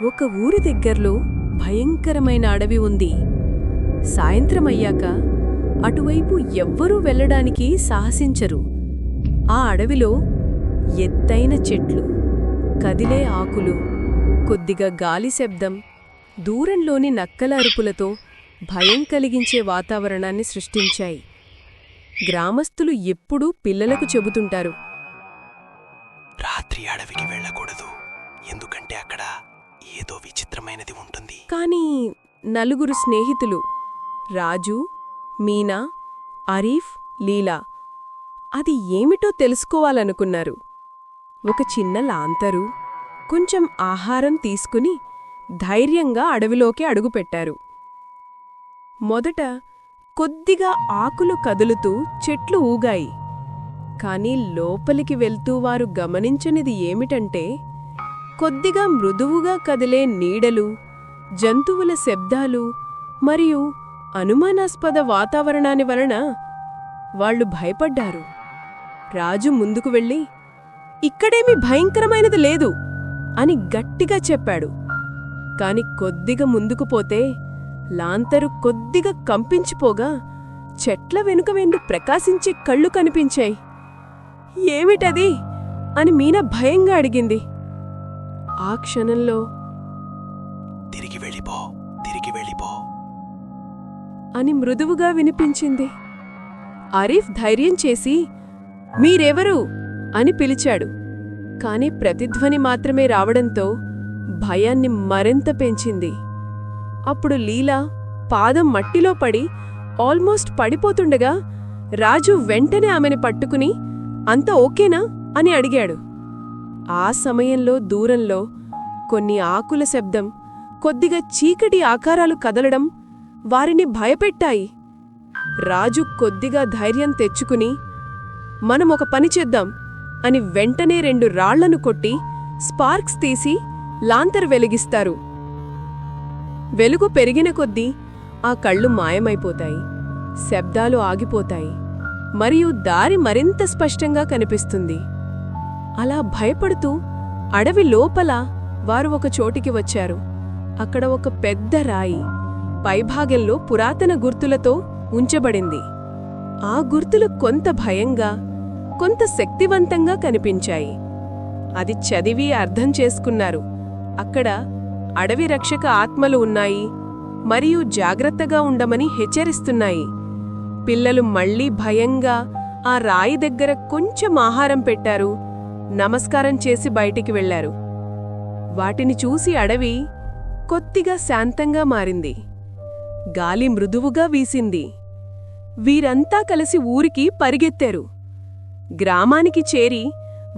ఒక ఊరి దగ్గర్లో భయంకరమైన అడవి ఉంది. సాయంత్రమయ్యాక అటువైపు ఎవ్వరూ వెళ్లడానికి సాహసించరు. ఆ అడవిలో ఎత్తైన చెట్లు, కదిలే ఆకులు, కొద్దిగా గాలి శబ్దం, దూరంలోని నక్కల అరుపులతో భయం కలిగించే వాతావరణాన్ని సృష్టించాయి. గ్రామస్తులు ఎప్పుడూ పిల్లలకు చెబుతుంటారు, రాత్రి అడవికి వెళ్ళకూడదు, ఎందుకంటే అక్కడ ఏదో విచిత్రమైనది ఉంటుంది. కానీ నలుగురు స్నేహితులు రాజు, మీనా, అరీఫ్, లీలా అది ఏమిటో తెలుసుకోవాలనుకున్నారు. ఒక చిన్న లాంతరు, కొంచెం ఆహారం తీసుకుని ధైర్యంగా అడవిలోకి అడుగుపెట్టారు. మొదట కొద్దిగా ఆకులు కదులుతూ చెట్లు ఊగాయి. కాని లోపలికి వెళ్తూ వారు గమనించనిది ఏమిటంటే, కొద్దిగా మృదువుగా కదిలే నీడలు, జంతువుల శబ్దాలు మరియు అనుమానాస్పద వాతావరణాన్ని వలన వాళ్లు భయపడ్డారు. రాజు ముందుకు వెళ్ళి, ఇక్కడేమీ భయంకరమైనది లేదు అని గట్టిగా చెప్పాడు. కాని కొద్దిగా ముందుకు పోతే లాంతరు కొద్దిగా కంపించిపోగా చెట్ల వెనుక వెండు ప్రకాశించే కళ్ళు కనిపించాయి. ఏమిటది అని మీనా భయంగా అడిగింది. ఆ క్షణంలో తిరిగి వెళ్ళిపో అని మృదువుగా వినిపించింది. అరీఫ్ ధైర్యం చేసి, మీరెవరు అని పిలిచాడు. కాని ప్రతిధ్వని మాత్రమే రావడంతో భయాన్ని మరింత పెంచింది. అప్పుడు లీలా పాదం మట్టిలో పడి ఆల్మోస్ట్ పడిపోతుండగా రాజు వెంటనే ఆమెని పట్టుకుని, అంత ఓకేనా అని అడిగాడు. ఆ సమయంలో దూరంలో కొన్ని ఆకుల శబ్దం, కొద్దిగా చీకటి ఆకారాలు కదలడం వారిని భయపెట్టాయి. రాజు కొద్దిగా ధైర్యం తెచ్చుకుని, మనం ఒక పని చేద్దాం అని వెంటనే 2 రాళ్లను కొట్టి స్పార్క్స్ తీసి లాంతర్ వెలిగిస్తారు. వెలుగు పెరిగిన కొద్దీ ఆ కళ్ళు మాయమైపోతాయి, శబ్దాలు ఆగిపోతాయి మరియు దారి మరింత స్పష్టంగా కనిపిస్తుంది. అలా భయపడుతూ అడవి లోపల వారు ఒక చోటికి వచ్చారు. అక్కడ ఒక పెద్ద రాయి పైభాగంలో పురాతన గుర్తులతో ఉంచబడింది. ఆ గుర్తులు కొంత భయంగా, కొంత శక్తివంతంగా కనిపించాయి. అది చదివి అర్థం చేసుకున్నారు. అక్కడ అడవి రక్షక ఆత్మలు ఉన్నాయి మరియు జాగ్రత్తగా ఉండమని హెచ్చరిస్తున్నాయి. పిల్లలు మళ్లీ భయంగా ఆ రాయి దగ్గర కొంచెం ఆహారం పెట్టారు, నమస్కారం చేసి బయటికి వెళ్లారు. వాటిని చూసి అడవి కొద్దిగా శాంతంగా మారింది. గాలి మృదువుగా వీసింది. వీరంతా కలిసి ఊరికి పరిగెత్తారు. గ్రామానికి చేరి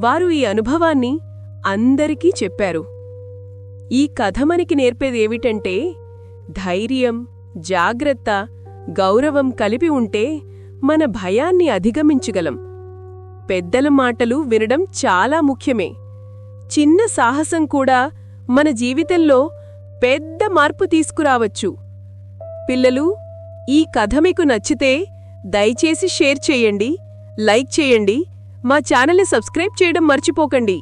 వారు ఈ అనుభవాన్ని అందరికీ చెప్పారు. ఈ కథ మనకి నేర్పేదేమిటంటే, ధైర్యం, జాగ్రత్త, గౌరవం కలిపి ఉంటే మన భయాన్ని అధిగమించగలం. పెద్దల మాటలు వినడం చాలా ముఖ్యమే. చిన్న సాహసం కూడా మన జీవితంలో పెద్ద మార్పు తీసుకురావచ్చు. పిల్లలు, ఈ కథ మీకు నచ్చితే దయచేసి షేర్ చేయండి, లైక్ చేయండి, మా ఛానల్ని సబ్స్క్రైబ్ చేయడం మర్చిపోకండి.